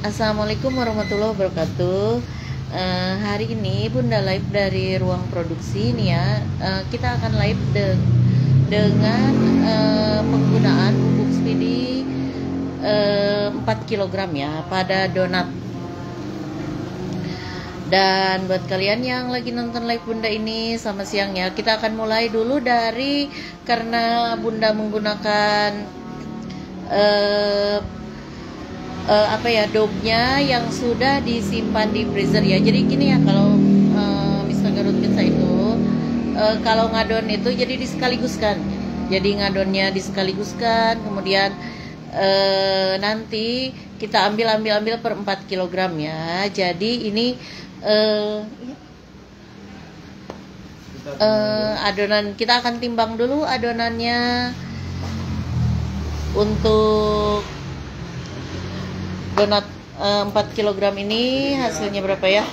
Assalamualaikum warahmatullahi wabarakatuh. Hari ini Bunda live dari ruang produksi nih ya. Kita akan live dengan penggunaan bubuk spidi 4 kg ya pada donat. Dan buat kalian yang lagi nonton live Bunda ini, selamat siang ya. Kita akan mulai dulu dari, karena Bunda menggunakan dough-nya yang sudah disimpan di freezer ya. Jadi gini ya, kalau Mr. Garut Pizza itu kalau ngadon itu jadi disekaligus-kan. Jadi ngadonnya disekaligus-kan, kemudian nanti kita ambil per 4 kg ya. Jadi ini adonan, kita akan timbang dulu adonannya untuk donat 4 kg ini hasilnya berapa ya.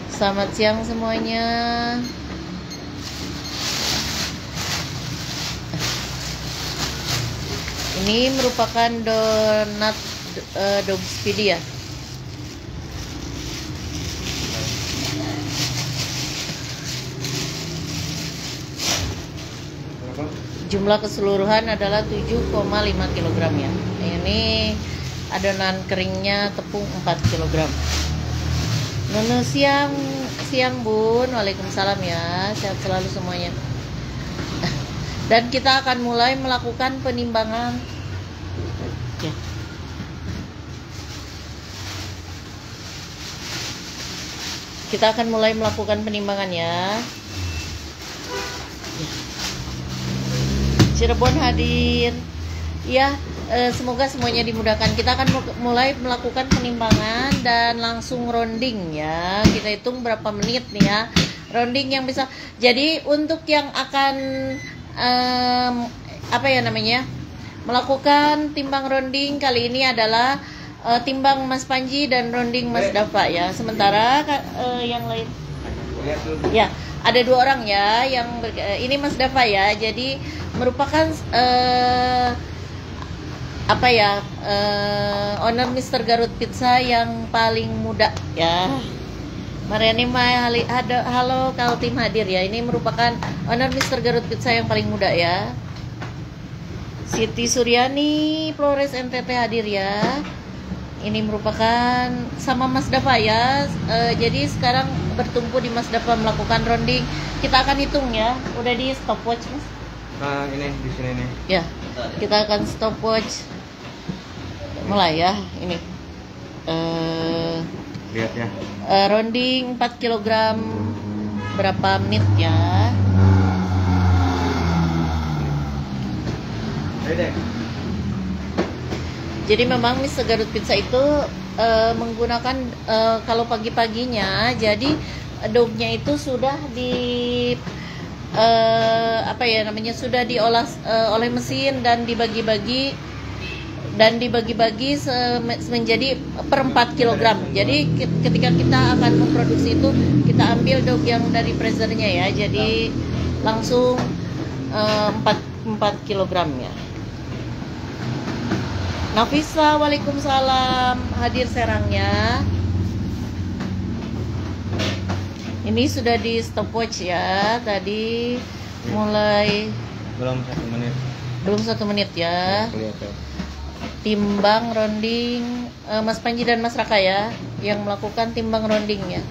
Selamat siang semuanya. Ini merupakan donat dough speedy ya. Jumlah keseluruhan adalah 7,5 kg ya. Ini adonan keringnya tepung 4 kg. Nunu siang Bun. Waalaikumsalam ya. Sehat selalu semuanya. Dan kita akan mulai melakukan penimbangan ya. Kita akan mulai melakukan penimbangan ya. Cirebon hadir ya. Semoga semuanya dimudahkan. Kita akan mulai melakukan penimbangan dan langsung rounding ya. Kita hitung berapa menit nih ya, rounding yang bisa. Jadi untuk yang akan melakukan timbang rounding kali ini adalah timbang Mas Panji dan rounding Mas Dafa ya. Sementara yang lain ya, ada 2 orang ya yang ini Mas Dafa ya. Jadi merupakan owner Mr. Garut Pizza yang paling muda ya. Mariani halo Kaltim hadir ya. Ini merupakan owner Mr. Garut Pizza yang paling muda ya. Siti Suryani Flores NTT hadir ya. Ini merupakan sama Mas Dafa ya. Jadi sekarang bertumpu di Mas Dafa melakukan rounding. Kita akan hitung ya. Udah di stopwatch Mas? Ini di sini nih. Ya. Kita akan stopwatch. Mulai ya. Ini. Lihat ya. Rounding 4 kg berapa menit ya? Jadi memang Mr. Garut Pizza itu menggunakan kalau pagi-paginya, jadi dough-nya itu sudah sudah diolah oleh mesin dan dibagi-bagi menjadi per 4 kg. Jadi ketika kita akan memproduksi itu, kita ambil dough yang dari freezernya ya. Jadi langsung 4 kg ya. Nafisa, waalaikumsalam, hadir serangnya. Ini sudah di stopwatch ya. Tadi mulai belum 1 menit. Belum 1 menit ya. Timbang rounding Mas Panji dan Mas Raka ya yang melakukan timbang roundingnya.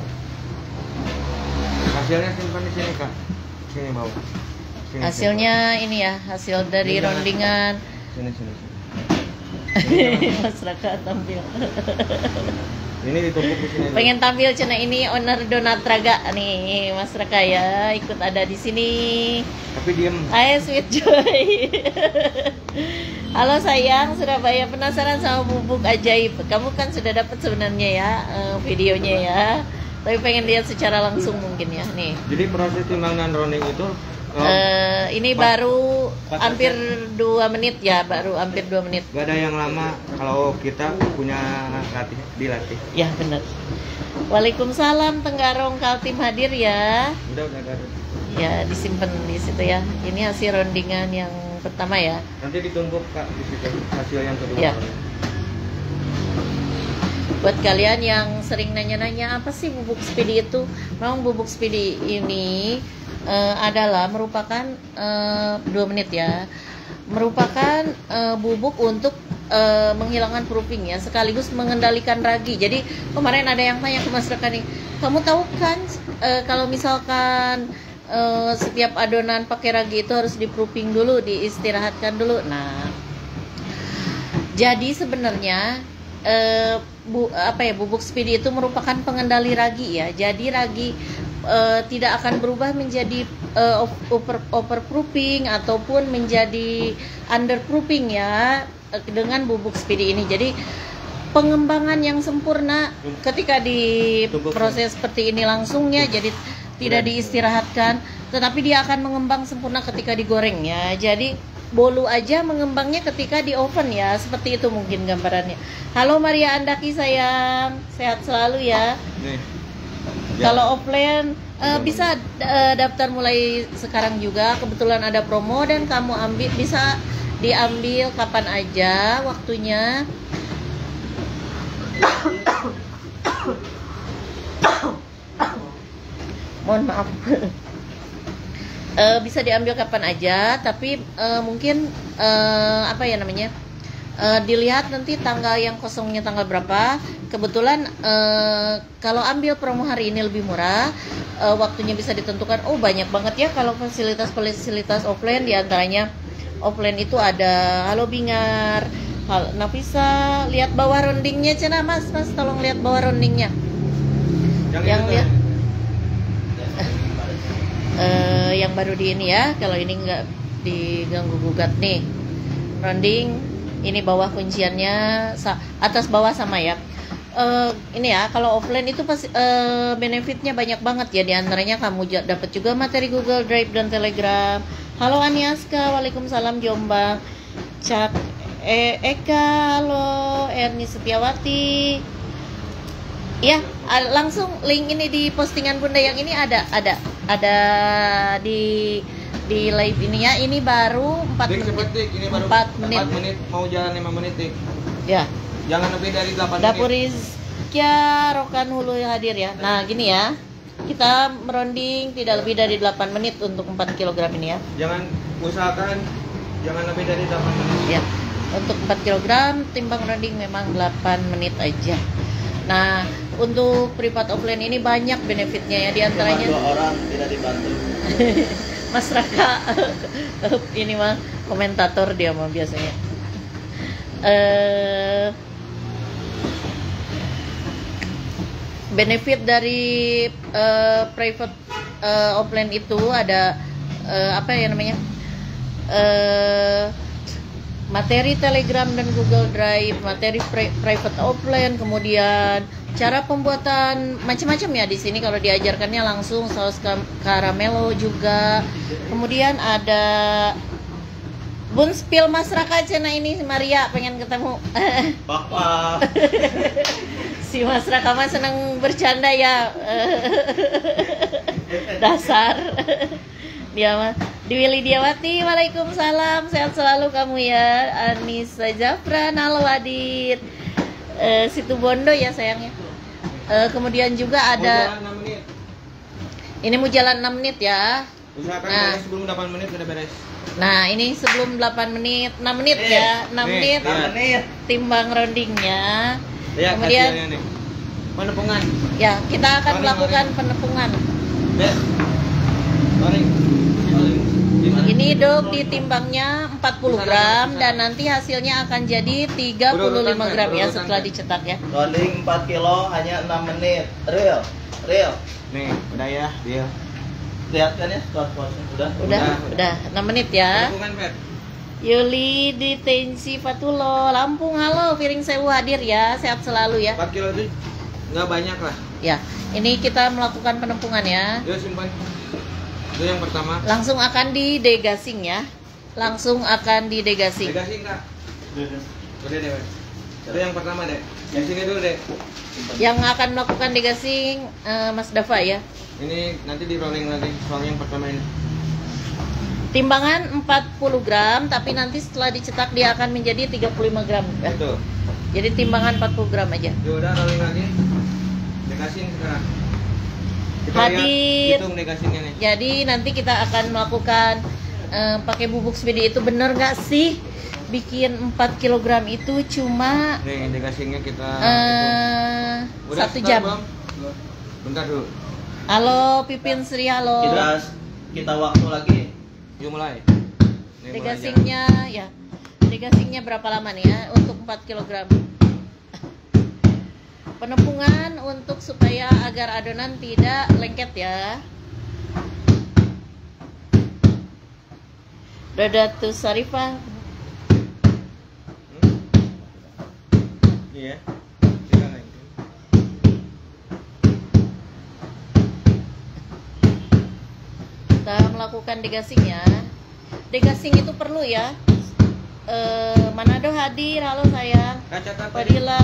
Hasilnya simpan di sini Kak. Sini bawah. Hasilnya ini ya, hasil dari roundingan. Sini. Mas Raka tampil. Ini ditumpuk di sini. Pengen tampil cina ini owner Donat Raga nih Mas Raka ya, ikut ada di sini. Tapi diem. Hai Sweet Joy. Halo sayang, Surabaya, penasaran sama bubuk ajaib? Kamu kan sudah dapat sebenarnya ya videonya ya. Tapi pengen lihat secara langsung mungkin ya nih. Jadi proses timbang dan rounding itu ini baru hampir 2 menit ya, baru hampir 2 menit. Gak ada yang lama kalau kita punya dilatih. Ya benar. Waalaikumsalam Tenggarong Kaltim hadir ya. Udah ada. Ya disimpan di situ ya. Ini hasil roundingan yang pertama ya. Nanti ditumpuk Kak di situ hasil yang kedua. Ya. Buat kalian yang sering nanya-nanya apa sih bubuk spidi itu, memang bubuk spidi ini adalah merupakan 2 menit ya, merupakan bubuk untuk menghilangkan proofing ya, sekaligus mengendalikan ragi. Jadi kemarin ada yang tanya ke Mas Reka nih, kamu tahu kan kalau misalkan setiap adonan pakai ragi itu harus di proofing dulu, diistirahatkan dulu. Nah, jadi sebenarnya bubuk spidi itu merupakan pengendali ragi ya. Jadi ragi tidak akan berubah menjadi overproofing ataupun menjadi underproofing ya dengan bubuk spidi ini. Jadi pengembangan yang sempurna ketika di proses seperti ini langsungnya, jadi tidak diistirahatkan, tetapi dia akan mengembang sempurna ketika digoreng ya. Jadi bolu aja mengembangnya ketika di oven ya, seperti itu mungkin gambarannya. Halo Maria Andaki sayang, sehat selalu ya. Nih. Kalau offline bisa daftar mulai sekarang juga, kebetulan ada promo dan kamu bisa diambil kapan aja waktunya. Mohon maaf. Bisa diambil kapan aja, tapi mungkin dilihat nanti tanggal yang kosongnya tanggal berapa. Kebetulan kalau ambil promo hari ini lebih murah, waktunya bisa ditentukan. Oh banyak banget ya kalau fasilitas offline, diantaranya offline itu ada Halo Bingar, Nafisa, lihat bawah roundingnya cina mas, tolong lihat bawah roundingnya. Yang lihat yang baru di ini ya, kalau ini nggak diganggu gugat nih rounding, ini bawah kunciannya atas bawah sama ya. Ini ya, kalau offline itu pasti benefitnya banyak banget ya, diantaranya kamu dapat juga materi Google Drive dan Telegram. Halo Aniaska, waalaikumsalam Jombang. Cak Eka, halo Erni Setiawati. Ya, langsung link ini di postingan Bunda yang ini ada di live ini ya. Ini baru 4 menit. Ini baru 4 menit, mau jalan 5 menit nih. Ya. Jangan lebih dari 8 Dapur menit. Rizkia Rokan Hulu hadir ya. Nah, gini ya. Kita meronding tidak lebih dari 8 menit untuk 4 kg ini ya. Jangan usahakan jangan lebih dari 8 menit. Ya. Untuk 4 kg timbang ronding memang 8 menit aja. Nah, untuk privat offline ini banyak benefitnya ya, diantaranya Cuma 2 orang tidak dibantu. Mas Raka ini mah komentator dia mah biasanya. Benefit dari private offline itu ada materi Telegram dan Google Drive, materi private offline, kemudian cara pembuatan macam-macam ya di sini. Kalau diajarkannya langsung saus caramelo juga. Kemudian ada Bun Spill Mas Raka cina ini Maria pengen ketemu. Papa. Si Mas Raka mah seneng bercanda ya. Dasar. Dia mah di Willy Diawati, waalaikumsalam, sehat selalu kamu ya. Anissa Jafran, halo Adit. Situ Bondo ya sayangnya. Kemudian juga ada Mau jalan 6 menit. ini mau jalan 6 menit ya. Usahakan Nah. beres sebelum 8 menit udah beres. Nah ini sebelum 8 menit 6 menit ya, 6 nih, menit 6 menit. timbang roundingnya. Lihat Kemudian hasilnya nih. Penepungan. ya kita akan Paling, melakukan penepungan. Dek. Paling. Ini dok ditimbangnya 40 gram dan nanti hasilnya akan jadi 35 gram ya setelah dicetak ya. Rolling 4 kilo hanya 6 menit. Real. Nih, udah ya, dia. Lihat kan ya skor-skornya Udah 6 menit ya. Penepungan, Pet. Yuli di Tensi Patulo, Lampung, halo, Piring Sewu hadir ya, sehat selalu ya. 4 kilo itu nggak banyak lah. Ya, ini kita melakukan penepungan ya. Yuk simpan. Itu yang pertama. Langsung akan didegasing ya. Langsung akan didegasing. Degasi enggak? Udah deh, Pet. Itu yang pertama, Dek. Yang sini dulu, Dek. Yang akan melakukan degasing Mas Dava ya. Ini nanti di rolling lagi, soalnya yang pertama ini. Timbangan 40 gram, tapi nanti setelah dicetak dia akan menjadi 35 gram. Ya. Itu. Jadi timbangan 40 gram aja. Ya udah rolling lagi. Degasing sekarang. Kita Hadir. lihat hitung degasingnya nih. Jadi nanti kita akan melakukan pakai bubuk speedy itu bener nggak sih? Bikin 4 kg itu cuma Nih degasingnya kita 1 jam. Belum? Bentar dulu. Halo Pipin Sri, halo. Kita waktu lagi. Yuk mulai. Nih, mulai Degasingnya ya. Degasingnya berapa lama nih ya untuk 4 kg? Penepungan untuk supaya agar adonan tidak lengket ya. Dodatus Sarifah. Iya. Kita naik. Kita melakukan degasing ya. Degasing itu perlu ya. Manado hadir, halo sayang. Catat Fadila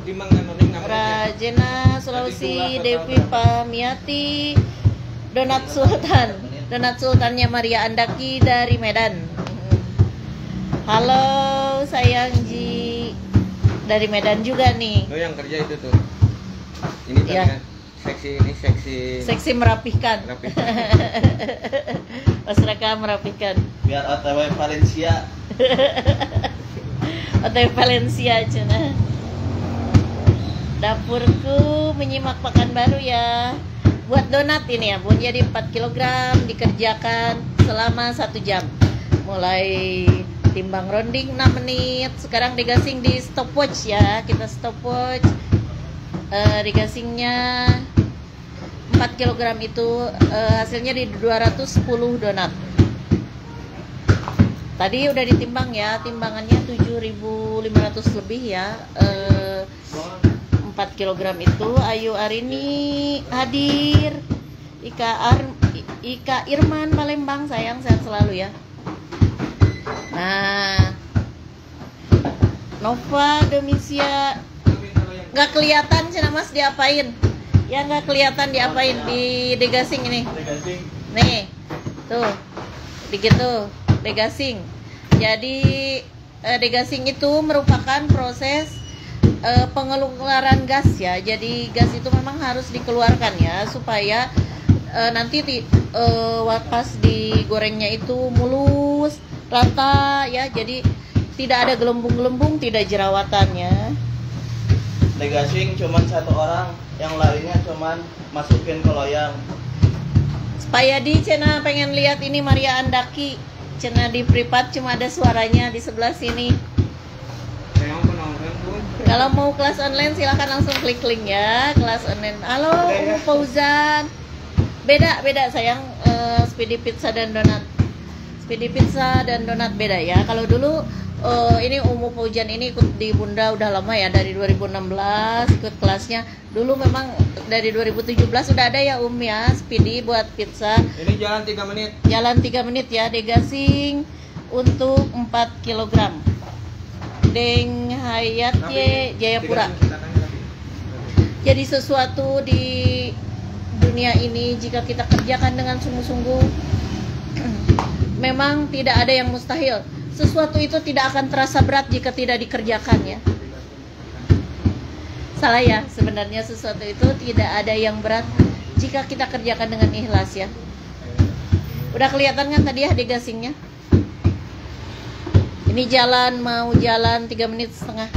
timbang dan rolling namanya. Rajena Sulawesi, Devi Pamiati, Donat Sultan. Donat Sultannya Maria Andaki dari Medan. Halo sayang Ji. Dari Medan juga nih. Lo yang kerja itu tuh. Ini tadi Iya. kan seksi Seksi merapihkan. rapi. Mas Raka merapihkan. Biar OTW Valencia. Hotel Valencia cina. Dapurku menyimak pakan baru ya. Buat donat ini ya bun, jadi 4 kg dikerjakan selama 1 jam. Mulai timbang rounding 6 menit. Sekarang digasing di stopwatch ya. Kita stopwatch. Digasingnya 4 kg itu hasilnya di 210 donat. Tadi udah ditimbang ya, timbangannya 7.500 lebih ya. 4 kg itu. Ayu Arini hadir. Ika Irman Palembang, sayang sehat selalu ya. Nah, Nova Domisia nggak kelihatan cina mas diapain? Ya nggak kelihatan diapain di degasing ini. Degasing. Nih, tuh, begitu degasing. Jadi degasing itu merupakan proses pengeluaran gas ya. Jadi gas itu memang harus dikeluarkan ya supaya nanti pas digorengnya itu mulus, rata ya. Jadi tidak ada gelembung-gelembung, tidak jerawatannya. Degasing cuman 1 orang, yang lainnya cuman masukin ke loyang. Supaya di Cena pengen lihat ini Maria Andaki. Cena di privat cuma ada suaranya di sebelah sini. Yang penonton pun. Kalau mau kelas online silahkan langsung klik link ya, kelas online. Halo Umu Fauzan. Beda sayang, Speedy Pizza dan donat. Speedy Pizza dan donat beda ya. Kalau dulu ini Umu Fauzan ini ikut di Bunda udah lama ya, dari 2016 ikut kelasnya. Dulu memang dari 2017 udah ada ya ya, Speedy buat pizza. Ini jalan 3 menit. Jalan 3 menit ya, degasing untuk 4 kg. Deng Hayat Ye Jayapura. Jadi sesuatu di dunia ini jika kita kerjakan dengan sungguh-sungguh memang tidak ada yang mustahil. Sesuatu itu tidak akan terasa berat jika tidak dikerjakan ya. Salah ya, sebenarnya sesuatu itu tidak ada yang berat jika kita kerjakan dengan ikhlas ya. Udah kelihatan kan tadi ya degasingnya? Ini mau jalan 3 menit setengah.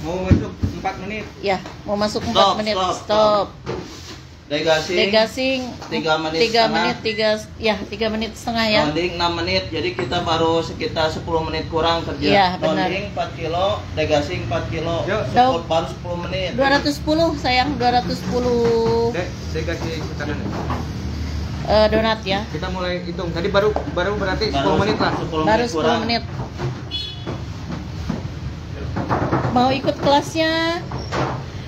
Mau masuk 4 menit. Ya, mau masuk 4 menit. Stop. Degasing 3 menit 3 setengah. menit 3 menit setengah ya. Rounding 6 menit, jadi kita baru sekitar 10 menit kurang kerja. Iya, benar. Rounding 4 kilo, degasing 4 kilo, Yuk. baru 10 menit. 210 sayang, 210 Saya kasih tekanan. donat ya. Kita mulai hitung. Tadi baru berarti 10 menit lah. 10 Baru menit kurang. 10 menit. Mau ikut kelasnya?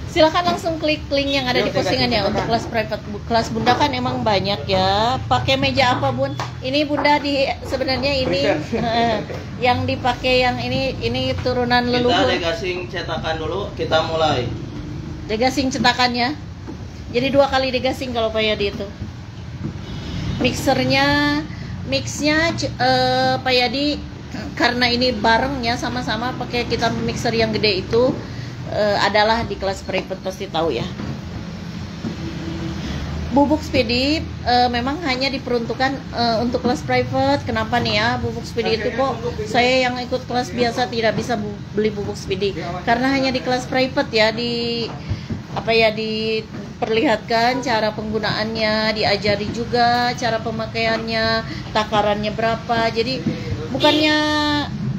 Silakan langsung klik link yang ada di postingan ya. Untuk kelas private, kelas Bunda kan emang banyak ya. Pakai meja apa Bun? Ini Bunda sebenarnya ini yang dipakai yang ini turunan Kita leluhur. degasing cetakan dulu, kita mulai. Degasing cetakannya. Jadi 2 kali degasing kalau Pak Yadi itu. Mixnya Pak Yadi karena ini barengnya sama-sama pakai kita mixer yang gede itu adalah di kelas private, pasti tahu ya. Bubuk Speedy memang hanya diperuntukkan untuk kelas private. Kenapa nih ya bubuk Speedy itu kok saya yang ikut kelas biasa tidak bisa beli bubuk Speedy? Karena hanya di kelas private ya, diperlihatkan cara penggunaannya, diajari juga cara pemakaiannya, takarannya berapa. Jadi bukannya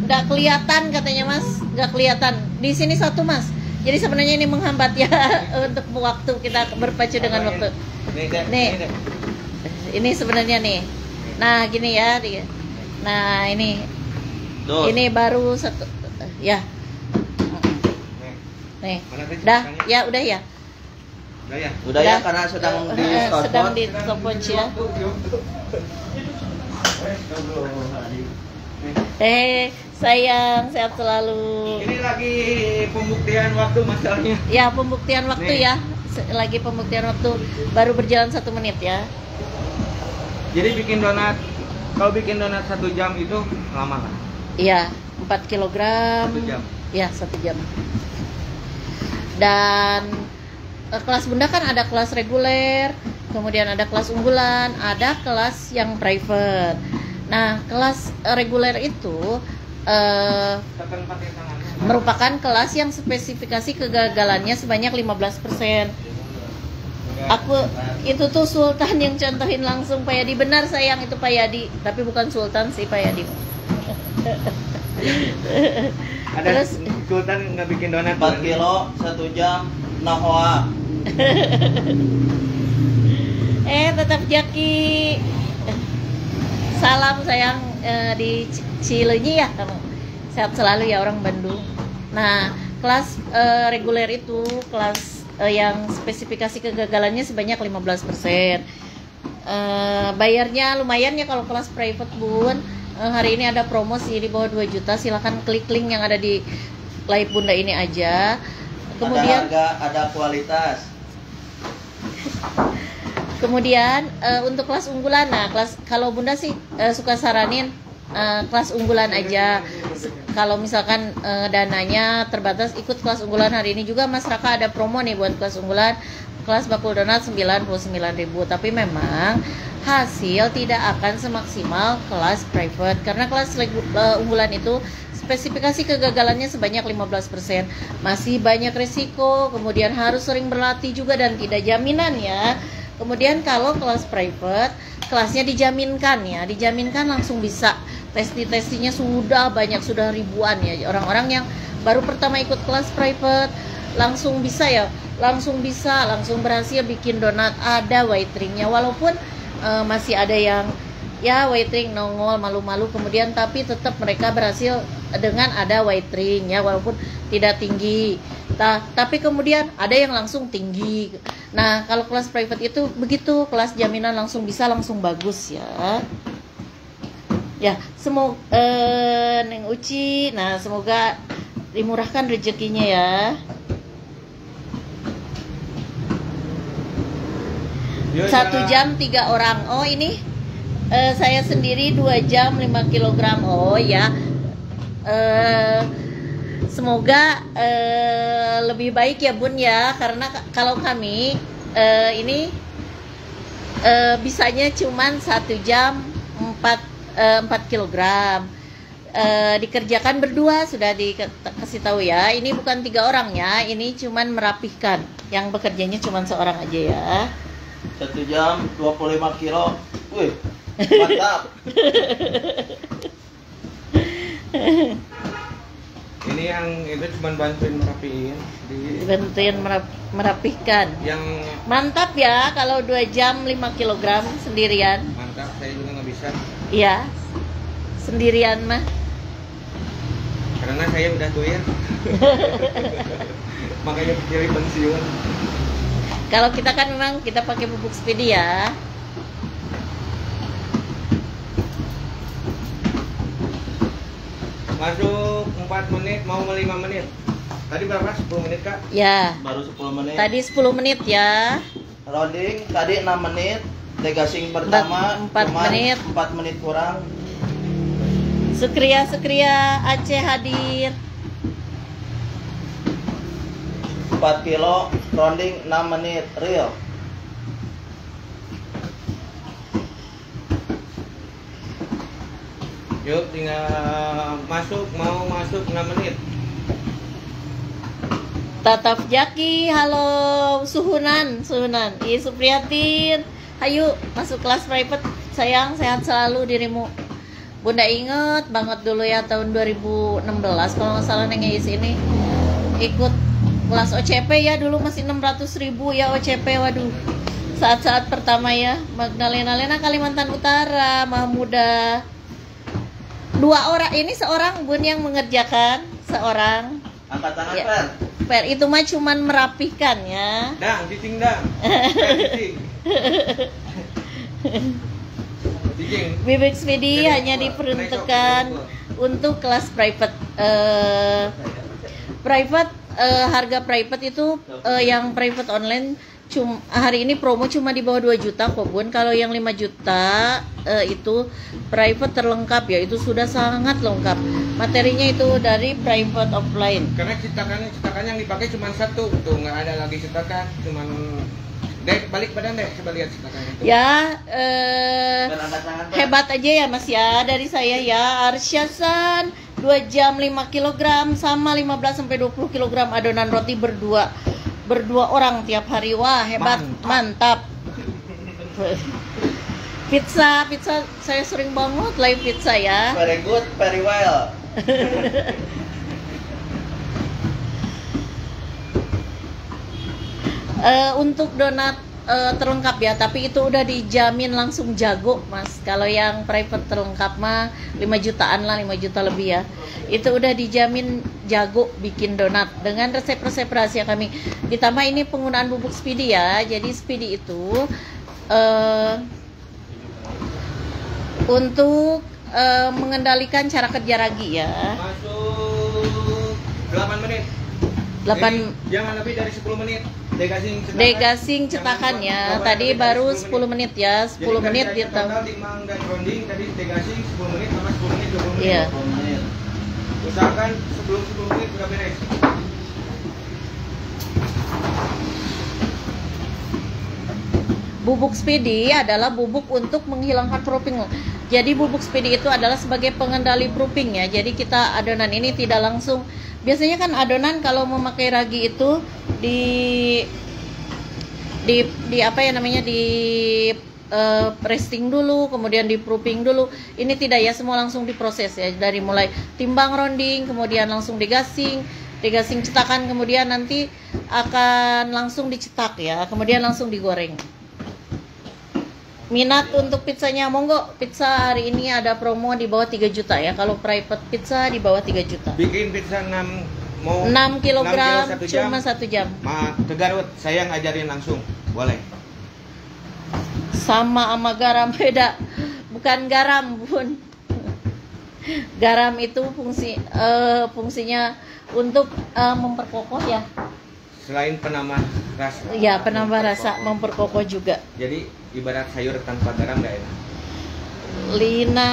nggak kelihatan katanya Mas, nggak kelihatan. Di sini satu Mas. Jadi sebenarnya ini menghambat ya untuk waktu kita berpacu dengan waktu. Nih, ini sebenarnya nih. Nah gini ya, nah ini baru satu ya. Nih, dah ya udah ya. Udah ya karena sedang di stopwatch ya. Sayang, sehat selalu. Ini lagi pembuktian waktu masalahnya. Ya, pembuktian waktu nih. Ya. Lagi pembuktian waktu, baru berjalan 1 menit ya. Jadi bikin donat, kalau bikin donat 1 jam itu lama kan? Iya, 4 kilogram. 1 jam. Ya, 1 jam. Dan kelas Bunda kan ada kelas reguler, kemudian ada kelas unggulan, ada kelas yang private. Nah, kelas reguler itu merupakan kelas yang spesifikasi kegagalannya sebanyak 15%. Aku itu tuh Sultan yang contohin langsung Pak Yadi. Benar sayang, itu Pak Yadi, tapi bukan Sultan sih Pak Yadi. Ada terus, Sultan nggak bikin donat 4 kilo 1 jam nahoa. Tetap Jaki. Salam sayang di Cileunyi ya kamu. Sehat selalu ya orang Bandung. Nah, kelas reguler itu kelas yang spesifikasi kegagalannya sebanyak 15%. Bayarnya lumayan ya kalau kelas private Bun. Hari ini ada promosi di bawah 2 juta. Silakan klik link yang ada di live Bunda ini aja. Kemudian ada harga, ada kualitas. Kemudian untuk kelas unggulan, nah kalau Bunda sih suka saranin kelas unggulan aja. Kalau misalkan dananya terbatas, ikut kelas unggulan. Hari ini juga Mas Raka ada promo nih buat kelas unggulan. Kelas bakul donat 99.000. Tapi memang hasil tidak akan semaksimal kelas private karena kelas unggulan itu spesifikasi kegagalannya sebanyak 15%. Masih banyak resiko, kemudian harus sering berlatih juga dan tidak jaminan ya. Kemudian kalau kelas private, kelasnya dijaminkan ya, dijaminkan langsung bisa. Testinya sudah banyak, sudah ribuan ya. Orang-orang yang baru pertama ikut kelas private langsung bisa ya, langsung berhasil bikin donat. Ada whiteringnya, walaupun masih ada yang ya whitering nongol malu-malu, kemudian tapi tetap mereka berhasil dengan ada whitering ya, walaupun tidak tinggi. Tapi kemudian ada yang langsung tinggi. Nah, kalau kelas private itu begitu, kelas jaminan langsung bisa, langsung bagus ya. Ya, semoga Neng Uci, nah semoga dimurahkan rezekinya ya. 1 jam 3 orang. Oh, ini saya sendiri 2 jam 5 kilogram. Oh ya. Semoga lebih baik ya Bun ya, karena kalau kami ini bisanya cuman 1 jam 4 kilogram. Dikerjakan berdua, sudah dikasih tahu ya. Ini bukan 3 orang ya, ini cuman merapihkan. Yang bekerjanya cuman seorang aja ya. 1 jam 25 kilo. Wih, mantap. Ini yang itu cuma bantuin merapiin, merapihkan. Yang mantap ya kalau 2 jam 5 kilogram sendirian. Mantap, saya juga nggak bisa. Iya, sendirian mah. Karena saya udah doyan. Makanya pilih pensiun. Kalau kita kan memang kita pakai bubuk Speedy ya. Masuk 4 menit, mau 5 menit. Tadi berapa? 10 menit Kak? Ya. Baru 10 menit. Tadi 10 menit ya. Rounding tadi 6 menit. Degasing pertama 4 menit. 4 menit kurang. Sukria Aceh hadir. 4 kilo rounding 6 menit real. Yuk tinggal mau masuk 6 menit. Tatap Jaki, halo Suhunan. Supriyatin, ayo masuk kelas private. Sayang, sehat selalu dirimu. Bunda inget banget dulu ya tahun 2016 kalau nggak salah Neng Is ini ikut kelas OCP ya, dulu masih 600.000 ya OCP. Waduh, saat-saat pertama ya. Magdalena Kalimantan Utara, Mahmuda. 2 orang, ini seorang Bun yang mengerjakan, seorang. Angkat tangan Ya. Per. Per itu mah cuman merapikan ya. Dang, cicing dang. Cicing. Bibik Speedy Jadi, hanya apa? diperuntukkan Naik untuk kelas private. Harga private itu yang private online hari ini promo cuma di bawah 2 juta kok Bun. Kalau yang 5 juta itu private terlengkap ya, itu sudah sangat lengkap. Materinya itu dari private offline. Karena cetakan yang dipakai cuma satu, tuh nggak ada lagi cetakan, cuman Dek, balik badan deh, coba lihat cetakan itu. Ya, Per, angkat tangan Per. hebat aja ya Mas ya dari saya ya. Arsyasan 2 jam 5 kg sama 15 sampai 20 kg adonan roti berdua orang tiap hari. Wah, hebat, mantap. Pizza saya sering banget live pizza ya. Very good, very well. Untuk donat terlengkap ya, tapi itu udah dijamin langsung jago Mas. Kalau yang private terlengkap mah 5 jutaan lah, 5 juta lebih ya. Itu udah dijamin jago bikin donat dengan resep-resep rahasia kami. Ditambah ini penggunaan bubuk Speedy ya. Jadi Speedy itu untuk mengendalikan cara kerja ragi ya. Masuk 8 menit. 8 Jadi, jangan lebih dari 10 menit. degasing cetakannya tadi baru 10 menit ya, 10 menit gitu. Total timbang dan rounding tadi degasing 10 menit sama 10 menit 20 menit. Iya. 20 menit. Usahakan sebelum 10 menit udah beres. Bubuk Speedy adalah bubuk untuk menghilangkan proofing. Jadi bubuk Speedy itu adalah sebagai pengendali proofing ya. Jadi kita adonan ini tidak langsung. Biasanya kan adonan kalau memakai ragi itu di apa ya namanya, di resting dulu, kemudian di proofing dulu. Ini tidak ya, semua langsung diproses ya, dari mulai timbang rounding, kemudian langsung degasing cetakan, kemudian nanti akan langsung dicetak ya, kemudian langsung digoreng. Minat untuk pizzanya, monggo. Pizza hari ini ada promo di bawah 3 juta ya. Kalau private pizza di bawah 3 juta. Bikin pizza 6 kg satu cuma 1 jam. Ke Garut, saya ngajarin langsung. Boleh. Sama garam beda. Bukan garam, Bun. Garam itu fungsinya untuk memperkokoh ya. Selain penambah rasa. Ya, penambah rasa, memperkokoh juga. Jadi ibarat sayur tanpa garam nggak enak. Lina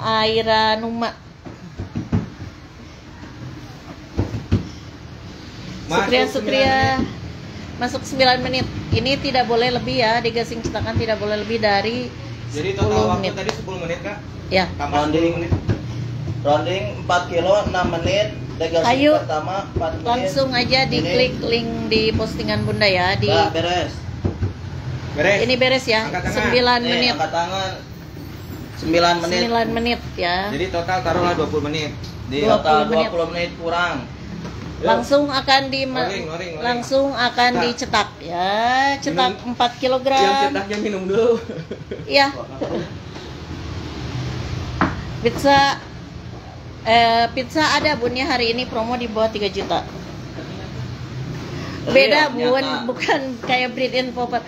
Aira Numa. Sukria masuk 9 menit. Ini tidak boleh lebih ya, digasing cetakan tidak boleh lebih dari 10 Jadi total waktu menit. tadi 10 menit Kak? Ya. Tambah 10 menit. Rounding 4 kilo 6 menit. Degasing Ayo, pertama 4 menit. langsung aja diklik link di postingan Bunda ya. Di Bah, beres. Beres. ini beres ya. Angkat tangan. 9 Nih, menit. angkat tangan. 9 menit. 9 menit ya. Jadi total taruhlah 20 menit. Di 20 Total menit. 20 menit kurang. Langsung akan Oring. langsung akan Cetak. dicetak ya. Cetak Minum. 4 kg. Yang cetaknya minum dulu. Iya. Pizza ada Bun ya hari ini promo di bawah 3 juta. Beda Iya, Bun, nyata. bukan kayak breed and popper.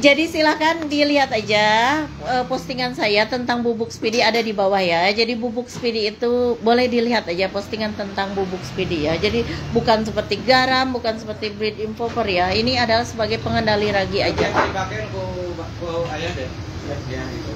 Jadi silahkan dilihat aja postingan saya tentang bubuk Speedy ada di bawah ya. Jadi bubuk Speedy itu boleh dilihat aja postingan tentang bubuk Speedy ya. Jadi bukan seperti garam, bukan seperti breed and popper ya. Ini adalah sebagai pengendali ragi aja. Yang dipakai ku ayah deh. Ya, gitu.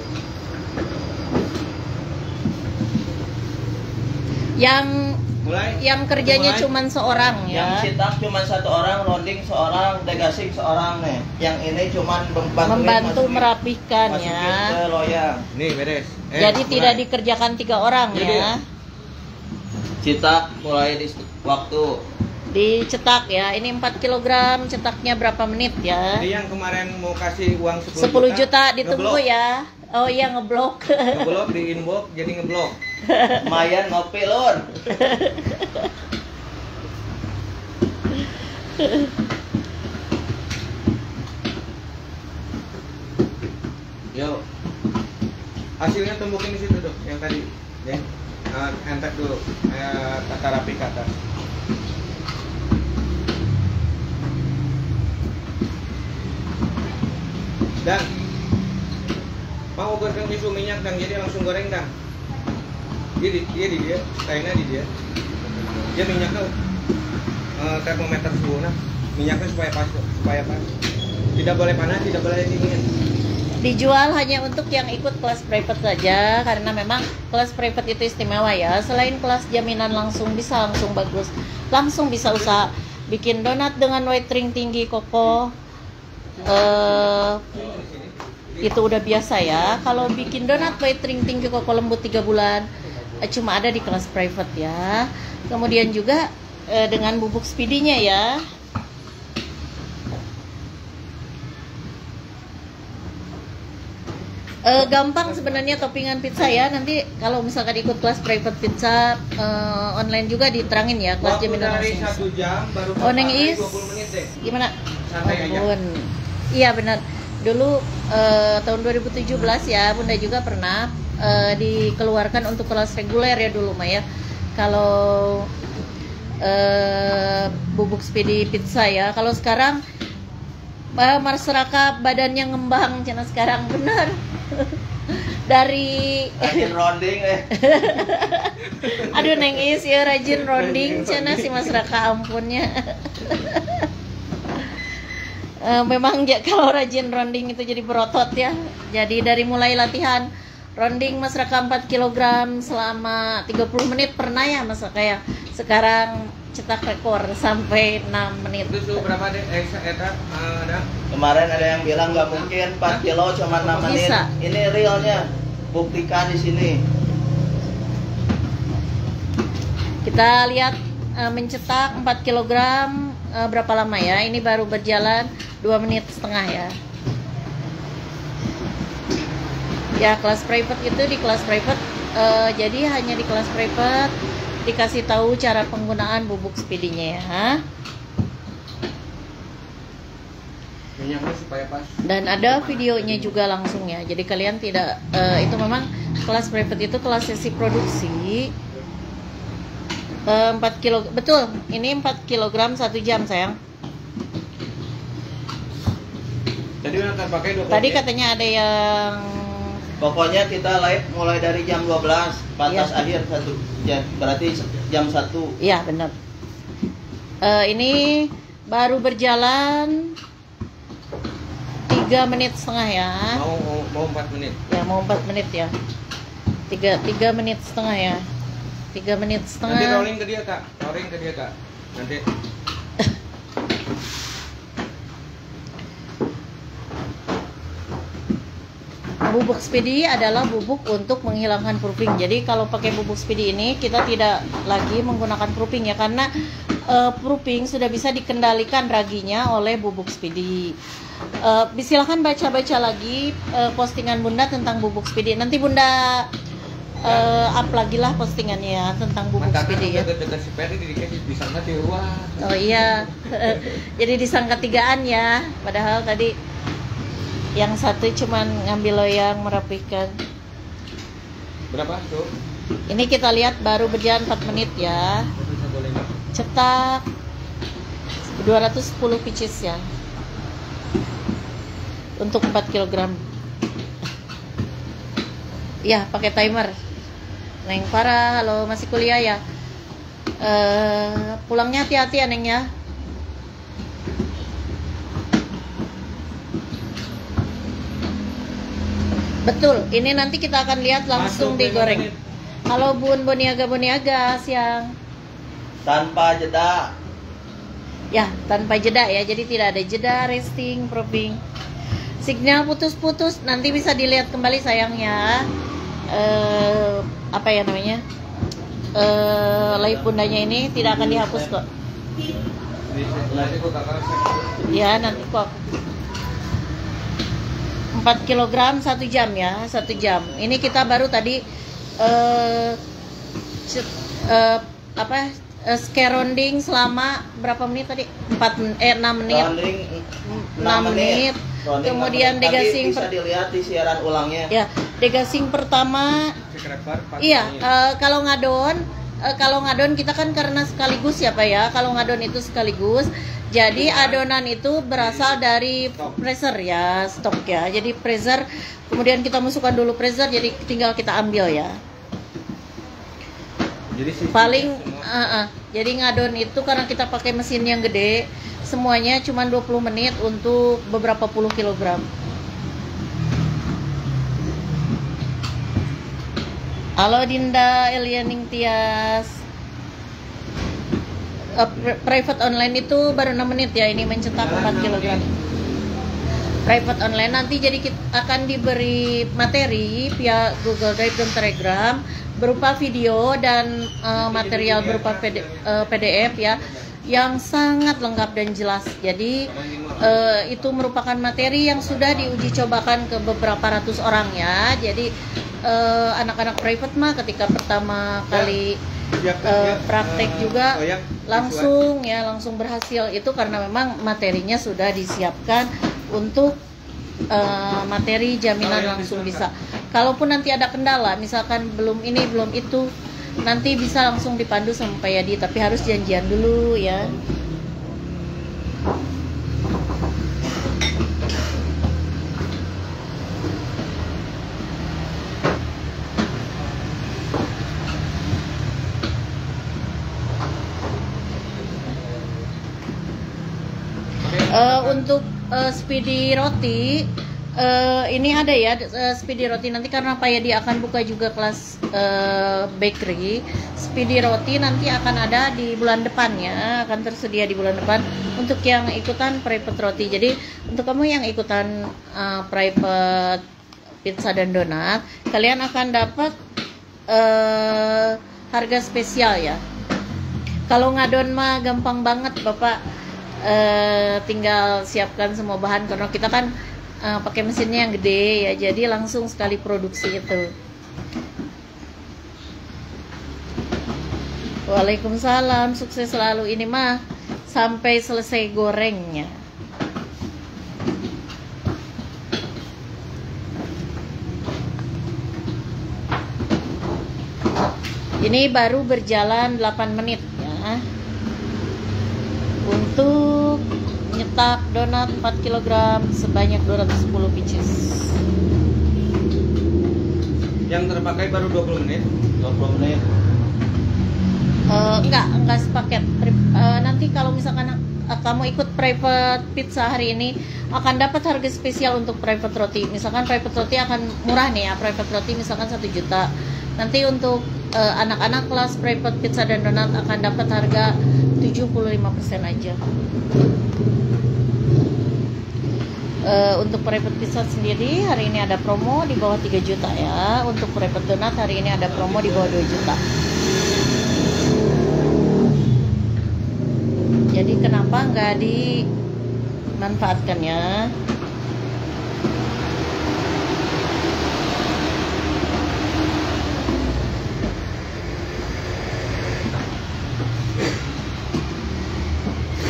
Mulai. yang kerjanya Mulai. cuman seorang Yang ya. cetak cuma satu orang, rounding seorang, degasing seorang nih. Yang ini cuma Membantu merapihkan masukin ya. ke loyang. Nih beres. Jadi mulai. tidak dikerjakan 3 orang Jadi. ya. Cetak mulai di waktu. Dicetak ya. Ini 4 kg, cetaknya berapa menit ya? Jadi yang kemarin mau kasih uang 10 juta ditunggu ngeblok. ya. Oh iya, ngeblok. Ngeblok di inbox jadi ngeblok. Mayan ngopi lur. Yuk. Hasilnya tumbukin di situ tuh, yang tadi. Ya. Angkat dulu. Tata rapi ke atas. Dan mau goreng isu minyak dan jadi langsung goreng dan. Dia, lainnya di dia. Dia minyaknya termometer suhu nah. Minyaknya supaya pas. Tidak boleh panas, tidak boleh dingin. Dijual hanya untuk yang ikut kelas private saja karena memang kelas private itu istimewa ya. Selain kelas jaminan langsung bagus, langsung bisa usaha bikin donat dengan white ring tinggi kokoh. Itu udah biasa ya. Kalau bikin donat white ring tinggi kokoh lembut 3 bulan cuma ada di kelas private ya. Kemudian juga dengan bubuk speedy-nya ya. Gampang sebenarnya toppingan pizza ya. Nanti kalau misalkan ikut kelas private pizza online juga diterangin ya kelas Waktu jaminan dari langsung. 1 jam baru Oh, Neng pakai Is. 20 menit deh. Gimana? Santai aja. Bun. Iya benar. Dulu tahun 2017 ya Bunda juga pernah dikeluarkan untuk kelas reguler ya dulu mah ya. Kalau bubuk speedy pizza ya. Kalau sekarang masyarakat badannya ngembang cina sekarang benar. Dari Rajin rounding aduh Neng Is ya rajin rounding cina si Mas Raka ampunnya. Memang ya, kalau rajin rounding itu jadi berotot ya. Jadi dari mulai latihan rounding Mas Raka 4 kg selama 30 menit pernah ya Mas Raka ya. Sekarang cetak rekor sampai 6 menit. Itu suhu berapa deh? Ada. Kemarin ada yang bilang nggak mungkin 4 kilo cuma 6 menit. Bisa. Ini realnya. Buktikan di sini. Kita lihat mencetak 4 kg berapa lama ya? Ini baru berjalan 2 menit setengah ya. Ya kelas private itu di kelas private jadi hanya di kelas private dikasih tahu cara penggunaan bubuk speedy-nya ya. Minyaknya supaya pas. Dan ada videonya juga langsung ya. Jadi kalian tidak itu memang kelas private itu kelas sesi produksi 4 kilo betul. Ini 4 kg 1 jam sayang. Tadi udah terpakai 20 Tadi menit. katanya ada yang Pokoknya kita live mulai dari jam 12, batas Iya. akhir 1 jam. Berarti jam 1. iya benar. Ini baru berjalan 3 menit setengah ya. Mau 4 menit. Ya mau 4 menit ya. 3 menit setengah ya. 3 menit Nanti setengah. rolling ke dia kak. Nanti. Bubuk speedy adalah bubuk untuk menghilangkan proofing. Jadi kalau pakai bubuk speedy ini kita tidak lagi menggunakan proofing ya karena proofing sudah bisa dikendalikan raginya oleh bubuk speedy. Silahkan baca-baca lagi postingan Bunda tentang bubuk speedy. Nanti Bunda up lagi lah postingannya ya tentang bubuk speedy ya. Dekat si Ferry dikasih disangka di luar. Oh iya. Jadi disangka 3-an ya. Padahal tadi yang satu cuman ngambil loyang merapihkan. Berapa tuh? Ini kita lihat baru berjalan 4 menit ya. Cetak 210 pieces ya. Untuk 4 kg. Ya, pakai timer. Neng Farah, halo masih kuliah ya. Pulangnya hati-hati ya Neng ya. Betul, ini nanti kita akan lihat langsung Masuk 5 digoreng. menit. Halo Bun Boniaga siang. Tanpa jeda. Ya, tanpa jeda ya. Jadi tidak ada jeda, resting, probing. Signal putus-putus nanti bisa dilihat kembali sayangnya. Apa ya namanya? Live bundanya ini tidak akan dihapus kok. Nanti kok kakak Ya, nanti kok 4 kg 1 jam ya, 1 jam. Ini kita baru tadi scaronding selama berapa menit tadi? 6 menit. Rounding 6 menit. Rounding Kemudian 6 menit. degasing Nanti bisa dilihat di siaran ulangnya. Ya, degasing pertama. Iya, kalau ngadon kita kan karena sekaligus ya Pak ya. Kalau ngadon itu sekaligus. Jadi adonan itu berasal dari freezer ya, stok ya. Jadi freezer, kemudian kita masukkan dulu freezer, jadi tinggal kita ambil ya. Jadi Paling jadi ngadon itu karena kita pakai mesin yang gede, semuanya cuma 20 menit untuk beberapa puluh kilogram. Halo Dinda Elianing Tias. Private online itu baru 6 menit ya, ini mencetak 4 kg. Private online nanti jadi kita akan diberi materi via Google Drive dan Telegram berupa video dan material berupa PDF ya, yang sangat lengkap dan jelas. Jadi itu merupakan materi yang sudah diuji cobakan ke beberapa ratus orang ya. Jadi anak-anak private mah ketika pertama kali praktek juga langsung berhasil, itu karena memang materinya sudah disiapkan untuk materi jaminan langsung bisa. Kalaupun nanti ada kendala, misalkan belum ini belum itu, nanti bisa langsung dipandu sama Pak Yadi, tapi harus janjian dulu ya. Untuk speedy roti ini ada ya, speedy roti nanti karena Pak Yadi akan buka juga kelas bakery. Speedy roti nanti akan ada di bulan depan ya, akan tersedia di bulan depan untuk yang ikutan private roti. Jadi untuk kamu yang ikutan private pizza dan donat, kalian akan dapat harga spesial ya. Kalau ngadon mah gampang banget Bapak. Tinggal siapkan semua bahan karena kita kan pakai mesinnya yang gede ya, jadi langsung sekali produksi itu. Waalaikumsalam, sukses selalu. Ini mah sampai selesai gorengnya. Ini baru berjalan 8 menit ya. Untuk nyetak donat 4 kg sebanyak 210 pieces. Yang terpakai baru 20 menit. 20 menit. Enggak sepaket. Nanti kalau misalkan kamu ikut private pizza hari ini akan dapat harga spesial untuk private roti. Misalkan private roti akan murah nih ya, private roti misalkan 1 juta. Nanti untuk anak-anak kelas private pizza dan donat akan dapat harga 75% aja. Untuk private pizza sendiri hari ini ada promo di bawah 3 juta ya. Untuk private donat hari ini ada promo di bawah 2 juta. Jadi kenapa nggak dimanfaatkan ya?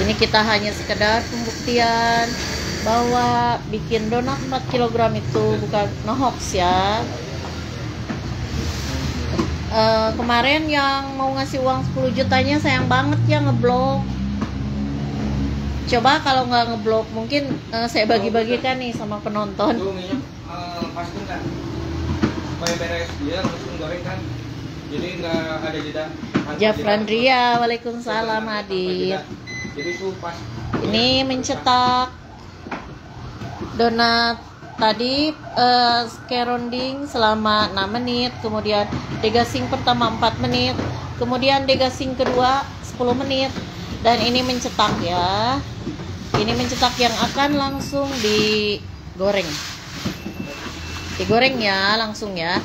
Ini kita hanya sekedar pembuktian bahwa bikin donat 4 kg itu bukan hoax ya. Kemarin yang mau ngasih uang 10 jutanya sayang banget ya ngeblok. Coba kalau nggak ngeblok mungkin saya bagi-bagikan nih sama penonton. Tuh minyak pasti kan supaya beres dia langsung goreng kan, jadi nggak ada jeda. Jafran Ria, waalaikumsalam Hadir. Jadi tuh pas ini mencetak donat tadi skeronding selama 6 menit, kemudian degasing pertama 4 menit, kemudian degasing kedua 10 menit, dan ini mencetak ya. Ini mencetak yang akan langsung digoreng. Digoreng ya, langsung ya.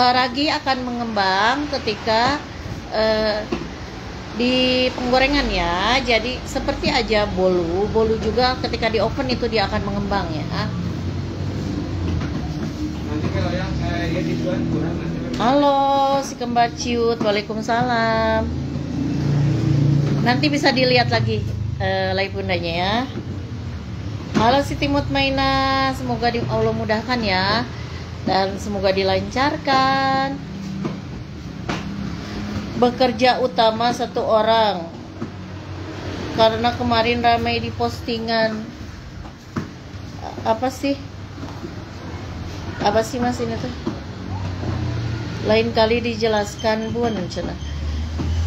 Ragi akan mengembang ketika di penggorengan ya. Jadi seperti aja bolu juga ketika di oven itu dia akan mengembang ya. Nanti kalau yang ya dijual kurang nanti. Halo si kembar ciut, waalaikumsalam. Nanti bisa dilihat lagi live bundanya ya. Halo Siti Mutmainah, semoga Allah mudahkan ya, dan semoga dilancarkan. Bekerja utama 1 orang, karena kemarin ramai di postingan. Apa sih mas ini tuh? Lain kali dijelaskan bun, cina.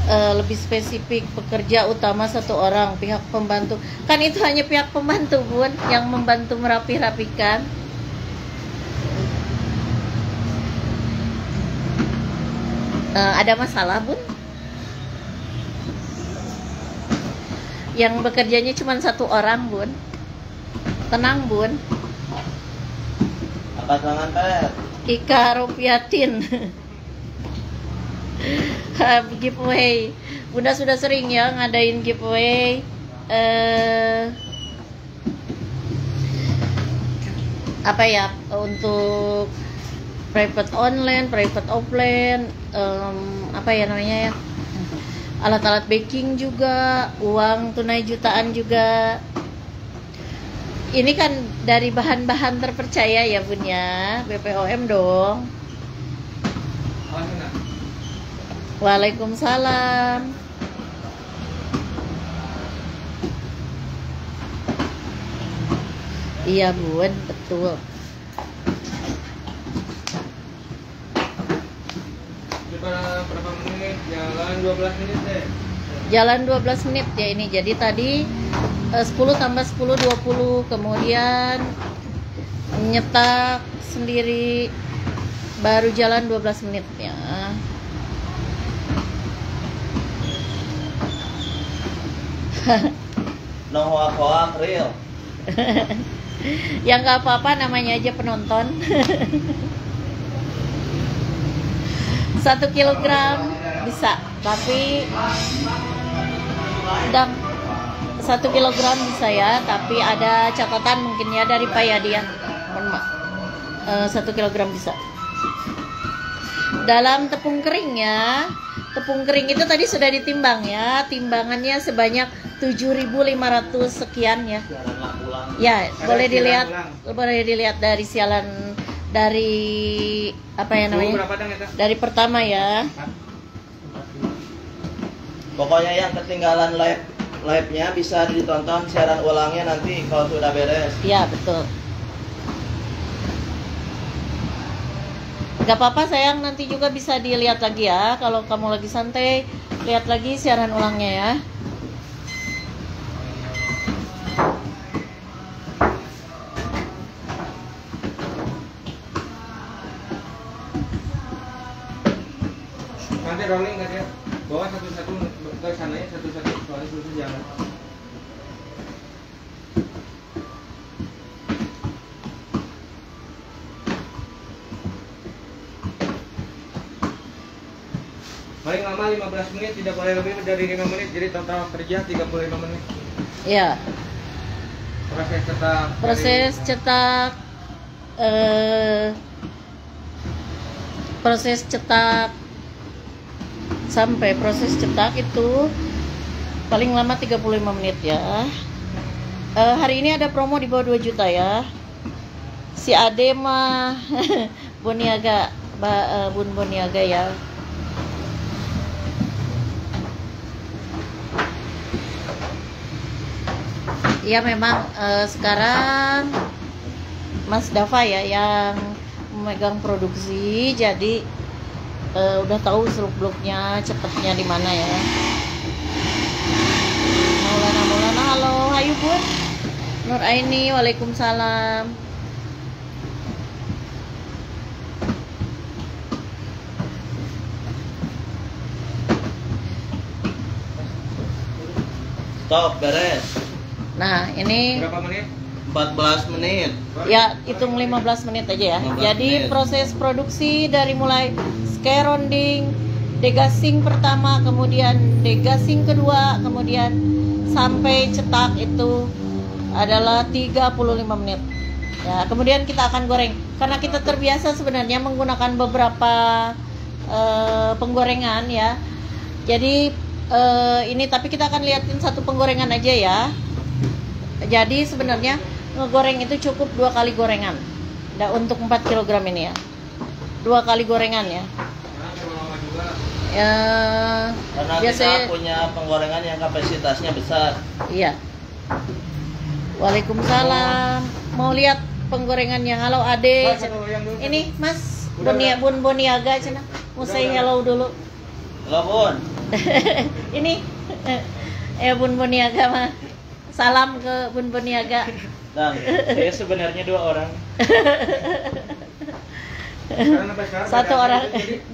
Lebih spesifik, pekerja utama 1 orang, pihak pembantu. Kan itu hanya pihak pembantu bun yang membantu merapi-rapikan. Ada masalah bun? Yang bekerjanya cuma 1 orang bun. Tenang bun. Apa tangan Pet? Ika Rupiatin. Giveaway. Bunda sudah sering ya ngadain giveaway. Apa ya, untuk private online, private offline, apa ya namanya ya, alat-alat baking juga, uang tunai jutaan juga. Ini kan dari bahan-bahan terpercaya ya bun ya, BPOM dong. Waalaikumsalam. Iya bun, betul. Berapa menit? Jalan 12 menit deh. Jalan 12 menit ya ini. Jadi tadi 10 tambah 10 20, kemudian nyetak sendiri baru jalan 12 menit ya. No hoak real. Ya nggak apa-apa, namanya aja penonton. 1 kilogram bisa, tapi dan 1 kilogram bisa ya, tapi ada catatan mungkin ya dari Pak Yadi ya. 1 kilogram bisa. Dalam tepung kering ya. Tepung kering itu tadi sudah ditimbang ya. Timbangannya sebanyak 7.500 sekian ya. Ya, boleh dilihat dari sialan, dari apa ya namanya? Dari pertama ya. Pokoknya yang ketinggalan live-nya bisa ditonton siaran ulangnya nanti kalau sudah beres. Iya, betul. Gak apa-apa sayang, nanti juga bisa dilihat lagi ya. Kalau kamu lagi santai, lihat lagi siaran ulangnya ya. Nanti rolling nggak dia? Bawa satu-satu ke sananya, satu-satu soalnya susah jalan. Paling lama 15 menit, tidak boleh lebih dari 5 menit. Jadi total kerja 35 menit. Iya. Proses cetak sampai proses cetak itu paling lama 35 menit ya. Hari ini ada promo di bawah 2 juta ya. Si Ade mah Boniaga, Bun Boniaga ya. Ya memang sekarang Mas Dava ya yang memegang produksi, jadi udah tahu seluk-beluknya cepetnya di mana ya. Maulana, halo, hayu Bun. Nur Aini, waalaikumsalam. Stop, beres. Nah, ini Berapa menit? 14 menit. ya hitung 15 menit aja ya. 15 Jadi menit. proses produksi dari mulai scaronding, degassing pertama, kemudian degassing kedua, kemudian sampai cetak itu adalah 35 menit. Ya, kemudian kita akan goreng. Karena kita terbiasa sebenarnya menggunakan beberapa penggorengan ya. Jadi ini tapi kita akan liatin satu penggorengan aja ya. Jadi sebenarnya ngegoreng itu cukup 2 kali gorengan. Nah, untuk 4 kg ini ya. 2 kali gorengan ya. Karena terlalu lama juga. Ya, Karena biasanya kita punya penggorengan yang kapasitasnya besar. iya. Waalaikumsalam. Mau lihat penggorengannya. Halo Ade. Mas, satu yang dulu. Ini Mas Udah, Bun Boniaga cina. Mau Udah, say udah. hello dulu. Halo Bun. Ini Bun Boniaga mah. Salam ke Bun Boniaga. Nah, saya sebenarnya 2 orang. Sekarang sampai sekarang Satu ada- orang.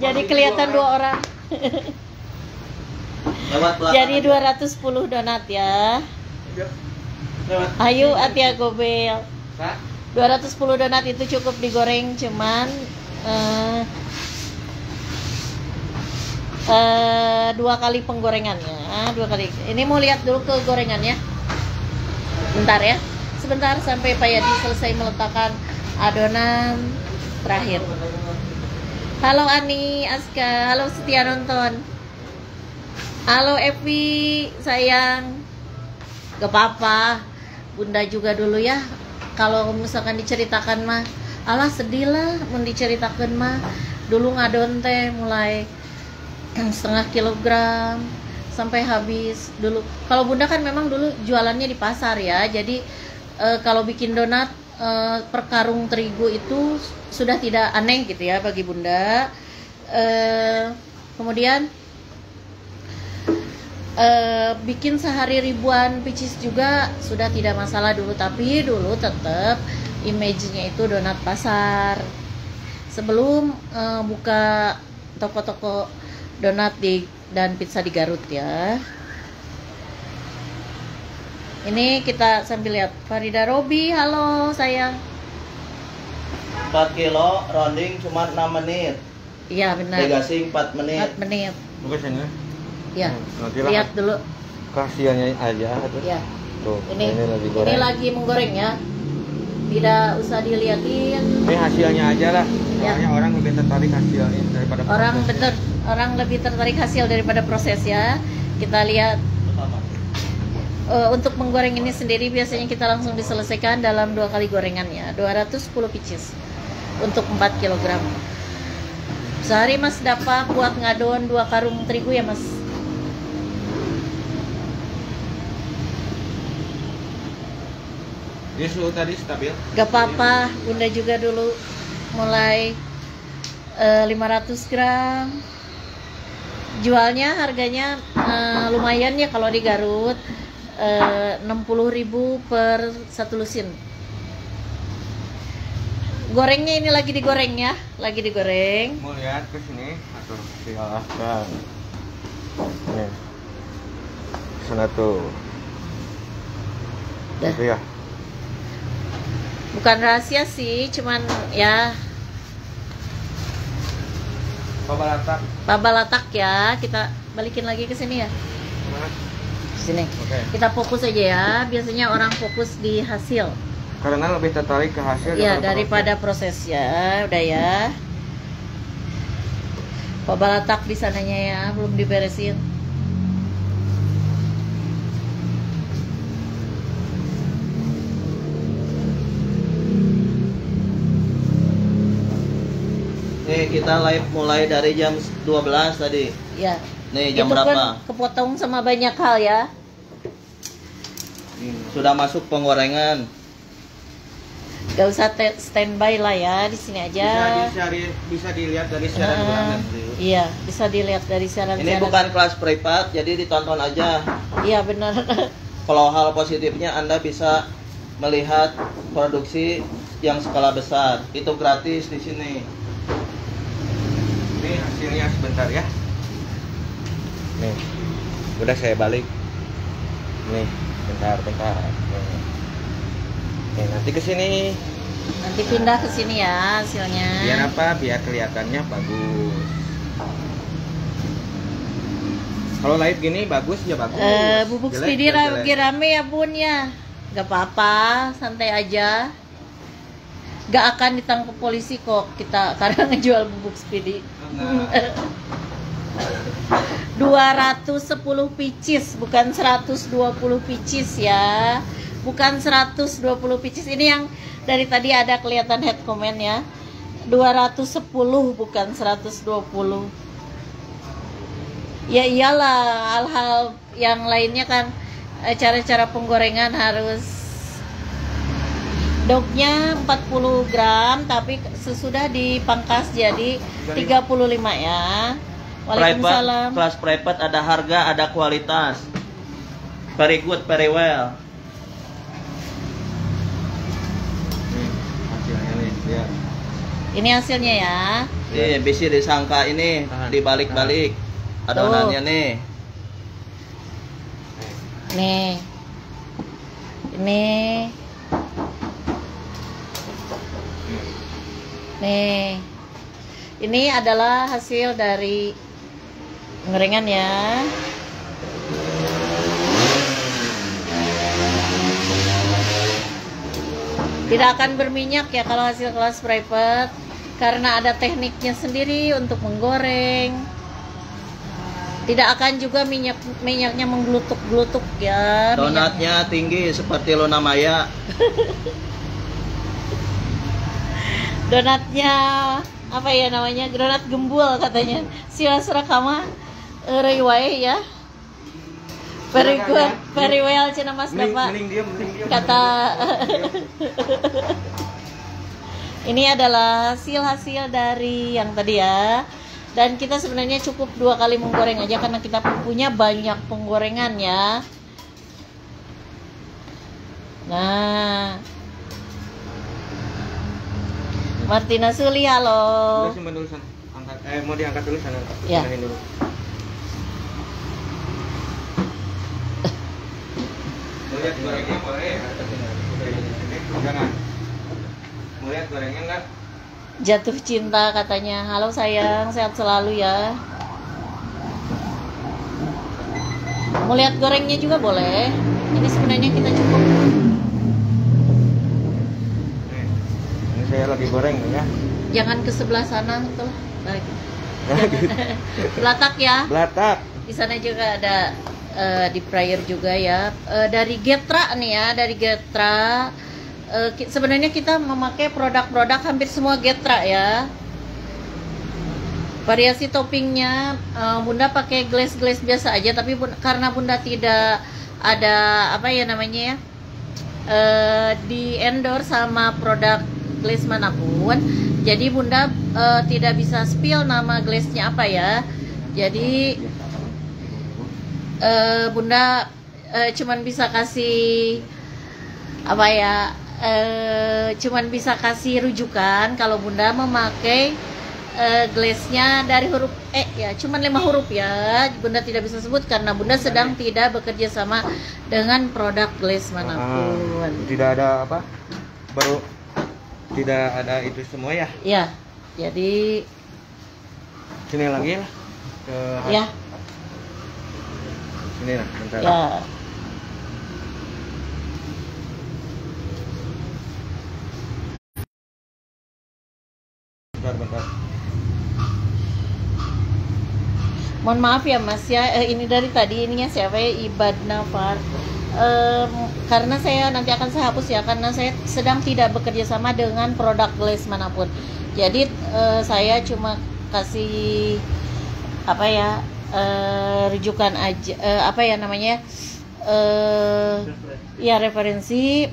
Jadi kelihatan 2 orang. Lewat belakang. Jadi 210 donat ya. Lewat. Ayo Atia Gobel. Pak, 210 donat itu cukup digoreng cuman 2 kali penggorengannya, 2 kali. Ini mau lihat dulu ke gorengannya. Bentar ya. Sebentar sampai Pak Yadi selesai meletakkan adonan terakhir. Halo Ani, Aska, halo setia nonton. Halo Evi, sayang. Gak apa-apa. Bunda juga dulu ya. Kalau misalkan diceritakan mah, alah sedih lah mau diceritakan mah. Dulu ngadon teh mulai setengah kilogram sampai habis dulu. Kalau Bunda kan memang dulu jualannya di pasar ya. Jadi kalau bikin donat per karung terigu itu sudah tidak aneh gitu ya bagi Bunda. Kemudian bikin sehari ribuan pieces juga sudah tidak masalah dulu, tapi dulu tetap image-nya itu donat pasar. Sebelum buka toko-toko donat dan pizza di Garut ya. Ini kita sambil lihat. Farida Robi, halo sayang. 4 kilo rounding cuma 6 menit. Iya benar. Degassing 4 menit. 4 menit. bukan sini. Ya. Nanti lah. Lihat dulu. Kasihannya aja tuh. Ya. Tuh, Ini lagi goreng. ini lagi menggoreng ya. Tidak usah dilihatin. Ini hasilnya aja lah. Ya. Soalnya orang lebih tertarik hasilnya daripada Orang prosesnya. betul, orang lebih tertarik hasil daripada proses ya. Kita lihat untuk menggoreng ini sendiri biasanya kita langsung diselesaikan dalam 2 kali gorengan ya. 210 pieces untuk 4 kg. Sehari Mas dapat buat ngadon 2 karung terigu ya Mas. Dia suhu tadi stabil. Gak apa-apa, Bunda juga dulu mulai 500 gram. Jualnya harganya lumayan ya kalau di Garut, 60.000 per 1 lusin. Gorengnya ini lagi digoreng ya, lagi digoreng. Mau lihat ke sini? Atur, silahkan. Nih. Sana tuh. Dah. Itu ya. Bukan rahasia sih, cuman ya Pabalatak. babalatak ya. Kita balikin lagi ke sini ya. Mana? Sini. Oke. Kita fokus aja ya. Biasanya orang fokus di hasil. Karena lebih tertarik ke hasil Ya daripada proses ya, udah ya. Pabalatak di sananya ya, belum diberesin. Nih kita live mulai dari jam 12 tadi. Ya. Nih jam Itu berapa? kan kepotong sama banyak hal ya. Sudah masuk penggorengan. Gak usah standby lah ya, di sini aja. Bisa dilihat dari siaran ulang nanti. Iya, bisa dilihat dari siaran. Ini bukan kelas privat, jadi ditonton aja. Iya benar. Kalau hal positifnya Anda bisa melihat produksi yang skala besar. Itu gratis di sini. Ini hasilnya sebentar ya. Nih, udah saya balik. Nih, bentar. Nih. Oke, nanti ke sini. Nanti pindah ke sini ya hasilnya. Biar apa? Biar kelihatannya bagus. Kalau live gini bagus ya bagus. Bubuk Jelek, speedy jelek. lagi rame ya bun ya. Gak apa-apa, santai aja. Gak akan ditangkap polisi kok kita karena ngejual bubuk speedy. 210 pieces bukan 120 pieces ya. Bukan 120 pieces. Ini yang dari tadi ada kelihatan head comment ya. 210 bukan 120. Ya iyalah, hal-hal yang lainnya kan cara-cara penggorengan harus dognya 40 gram tapi sesudah dipangkas jadi 35 ya. Waalaikumsalam. Kelas private ada harga, ada kualitas. Very good, very well. Hasilnya nih, lihat. Ini hasilnya ya. Nih, bisa disangka ini Tahan. dibalik-balik. Adonannya nih. Nih. Ini. Nih. Ini adalah hasil dari penggorengan ya. Tidak akan berminyak ya kalau hasil kelas private karena ada tekniknya sendiri untuk menggoreng. Tidak akan juga minyaknya mengglutuk-glutuk ya. Donatnya tinggi seperti Luna Maya. Donatnya apa ya namanya? Donat gembul katanya. Silas rakama rewai ya. Very good, very well cina Mas Bapak. Mending diam. Kata ini adalah hasil dari yang tadi ya. Dan kita sebenarnya cukup 2 kali menggoreng aja karena kita punya banyak penggorengan ya. Nah, Martina Suli, halo. Udah simpan dulu sana. Angkat, mau diangkat dulu sana. Ya. Pindahin dulu. Mau lihat gorengnya boleh? Jangan. Mau lihat gorengnya enggak? Jatuh cinta katanya. Halo sayang, sehat selalu ya. Mau lihat gorengnya juga boleh. Ini sebenarnya kita cukup. Nih, ini saya lagi goreng ya. Jangan ke sebelah sana tuh. Belatak ya. Belatak. Di sana juga ada deep fryer juga ya. Dari Getra nih ya, dari Getra. Sebenarnya kita memakai produk-produk hampir semua Getra ya. Variasi toppingnya Bunda pakai glaze biasa aja, tapi karena Bunda tidak ada apa ya namanya ya, di endorse sama produk glaze manapun, jadi Bunda tidak bisa spill nama glaze-nya apa ya. Jadi Bunda cuman bisa kasih apa ya, cuman bisa kasih rujukan kalau Bunda memakai glaze-nya dari huruf E ya, cuman 5 huruf ya. Bunda tidak bisa sebut karena Bunda sedang tidak bekerja sama dengan produk glaze manapun. Tidak ada apa? Baru tidak ada itu semua ya. Ya, jadi Sini lagi lah. Ke ya, sini lah, bentar. ya. Bentar. Mohon maaf ya Mas ya, ini dari tadi ininya siapa ya, Ibad Nafar. Karena saya nanti akan saya hapus ya, karena saya sedang tidak bekerja sama dengan produk glaze manapun. Jadi saya cuma kasih apa ya, rujukan aja, apa ya namanya, ya referensi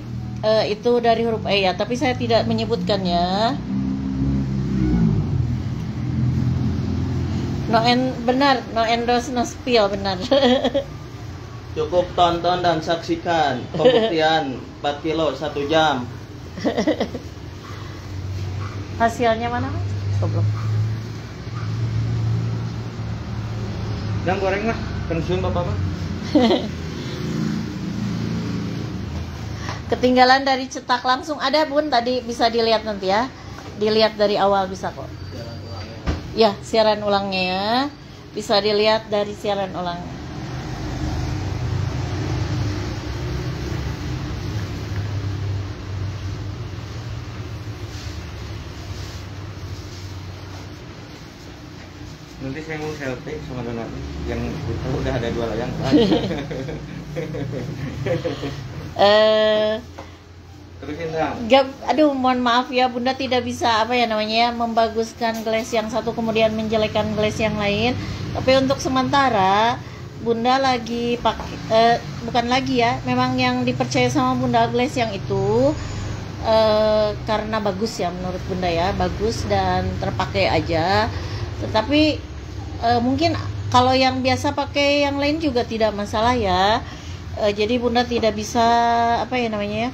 itu dari huruf E ya, tapi saya tidak menyebutkan ya. Benar, no endorse, no spill, benar. Cukup tonton dan saksikan pembuktian 4 kilo 1 jam. Hasilnya mana Mas? Goblok. Yang goreng lah, pensiun bapak mah. Ketinggalan dari cetak langsung ada Bun, tadi bisa dilihat nanti ya. Dilihat dari awal bisa kok. Ya, siaran ulangnya ya. Bisa dilihat dari siaran ulangnya. Nanti saya mau selfie sama donat yang udah ada 2 layang. Terusin dong. Aduh, mohon maaf ya Bunda tidak bisa apa ya namanya membaguskan gelas yang satu kemudian menjelekkan gelas yang lain. Tapi untuk sementara Bunda lagi pakai bukan lagi ya, memang yang dipercaya sama Bunda gelas yang itu karena bagus ya menurut Bunda ya, bagus dan terpakai aja. Tetapi mungkin kalau yang biasa pakai yang lain juga tidak masalah ya. Jadi Bunda tidak bisa apa ya namanya ya,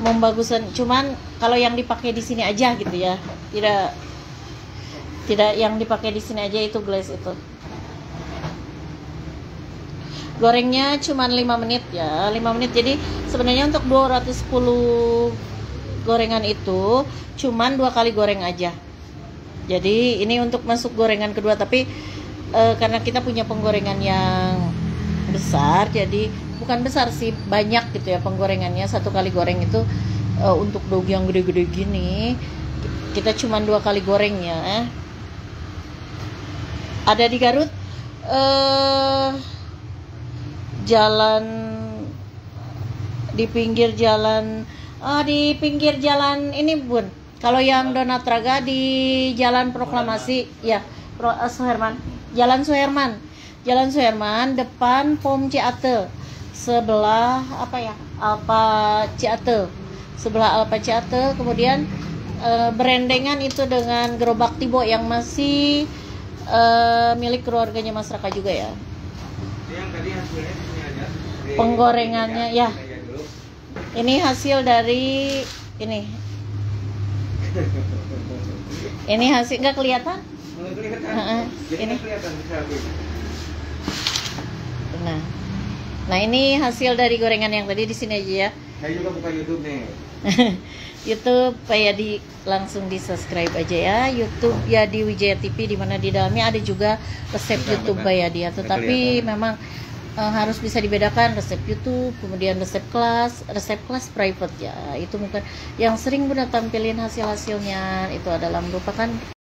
membaguskan, cuman kalau yang dipakai di sini aja gitu ya, tidak yang dipakai di sini aja itu glass itu. Gorengnya cuman 5 menit ya, 5 menit. Jadi sebenarnya untuk 210 gorengan itu cuman 2 kali goreng aja. Jadi ini untuk masuk gorengan kedua, tapi karena kita punya penggorengan yang besar, jadi bukan besar sih, banyak gitu ya penggorengannya. 1 kali goreng itu untuk dog yang gede-gede gini kita cuma 2 kali gorengnya. Ada di Garut jalan di pinggir jalan ini Bun. Kalau yang Donat Raga di Jalan Proklamasi ya, Jalan Suherman depan Pom Ciate, sebelah apa ya, Alfa Ciate, sebelah Alfa Ciate. Kemudian berendengan itu dengan gerobak Tibo yang masih milik keluarganya Mas Raka juga ya. Yang tadi hasilnya di sini aja. Penggorengannya ya. Ini hasil dari ini. Ini hasil nggak kelihatan? Nggak kelihatan. Jadi Ini kelihatan di selfie. Nah ini hasil dari gorengan yang tadi di sini aja ya. Saya juga buka YouTube nih. YouTube ya, langsung di subscribe aja ya. YouTube ya di Wijaya TV, di mana di dalamnya ada juga resep YouTube ya dia. Tetapi memang harus bisa dibedakan resep YouTube, kemudian resep kelas private ya. Itu mungkin yang sering Bunda tampilin hasil-hasilnya itu adalah merupakan